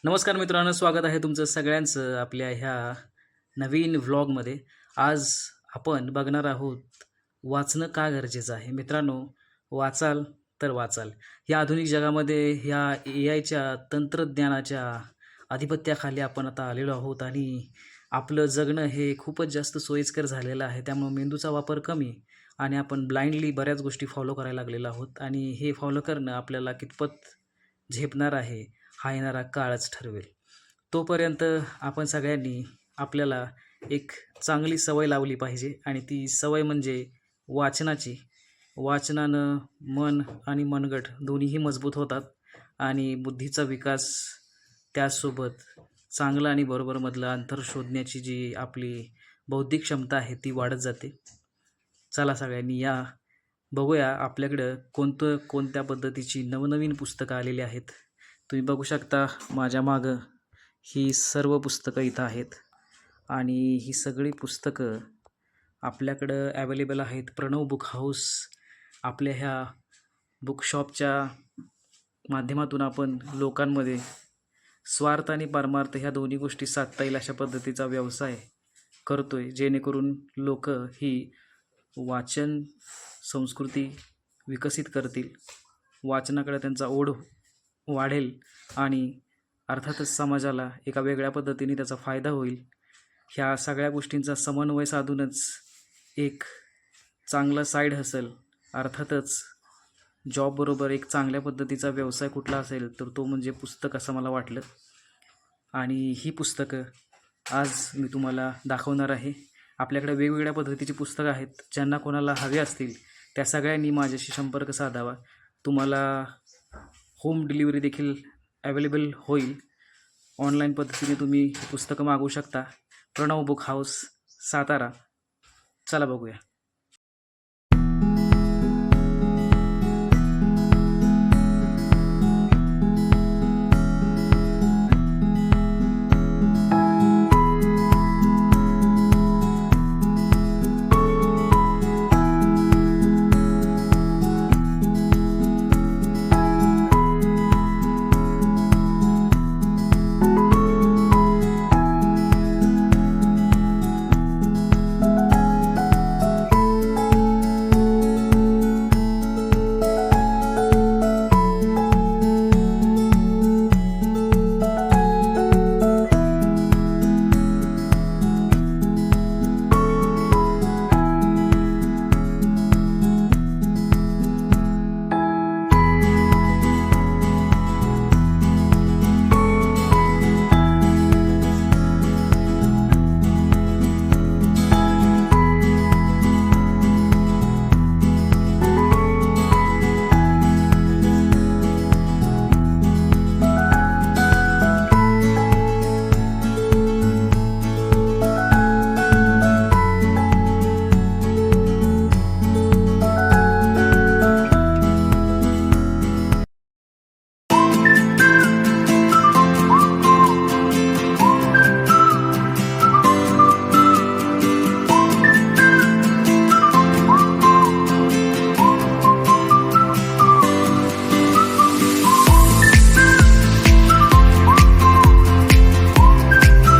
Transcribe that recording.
नमस्कार मित्रांनो, स्वागत आहे तुमचं सगळ्यांचं आपल्या ह्या नवीन व्लॉगमध्ये. आज आपण बघणार आहोत वाचणं का गरजेचं आहे. मित्रांनो, वाचाल तर वाचाल. या आधुनिक जगामध्ये ह्या AI च्या तंत्रज्ञानाच्या आधिपत्याखाली आपण आता आलेलो आहोत आणि आपलं जगणं हे खूपच जास्त सोयीस्कर झालेलं आहे. त्यामुळे मेंदूचा वापर कमी आणि आपण ब्लाइंडली बऱ्याच गोष्टी फॉलो करायला लागलेलो आहोत आणि हे फॉलो करणं आपल्याला कितपत झेपणार आहे हा येणारा काळच ठरवेल. तोपर्यंत आपण सगळ्यांनी आपल्याला एक चांगली सवय लावली पाहिजे आणि ती सवय म्हणजे वाचनाची. वाचनानं मन आणि मनगट दोन्हीही मजबूत होतात आणि बुद्धीचा विकास, त्याचसोबत चांगलं आणि बरोबरमधलं अंतर शोधण्याची जी आपली बौद्धिक क्षमता आहे ती वाढत जाते. चला सगळ्यांनी या बघूया आपल्याकडं कोणत्या पद्धतीची नवनवीन पुस्तकं आलेली आहेत. तुम्ही बघू शकता माझ्या मागं ही सर्व पुस्तकं इथं आहेत आणि ही सगळी पुस्तकं आपल्याकडं ॲवेलेबल आहेत. प्रणव बुक हाऊस आपल्या ह्या बुकशॉपच्या माध्यमातून आपण लोकांमध्ये स्वार्थ आणि परमार्थ ह्या दोन्ही गोष्टी साधता येईल अशा पद्धतीचा व्यवसाय करतो आहे, जेणेकरून लोक ही वाचन संस्कृती विकसित करतील, वाचनाकडे त्यांचा ओढ वाढेल आणि अर्थातच समाजाला एका वेगळ्या पद्धतीने त्याचा फायदा होईल. ह्या सगळ्या गोष्टींचा समन्वय साधूनच एक चांगला साईड हसल, अर्थातच जॉबबरोबर एक चांगल्या पद्धतीचा व्यवसाय कुठला असेल तर तो म्हणजे पुस्तक असं मला वाटलं. आणि ही पुस्तकं आज मी तुम्हाला दाखवणार आहे. आपल्याकडे वेगवेगळ्या पद्धतीची पुस्तकं आहेत. ज्यांना कोणाला हवे असतील त्या सगळ्यांनी माझ्याशी संपर्क साधावा. तुम्हाला होम डिलिव्हरी देखील अवेलेबल होईल. ऑनलाईन पद्धतीने तुम्ही पुस्तकं मागवू शकता. Pranav Book House, Satara. चला बघूया.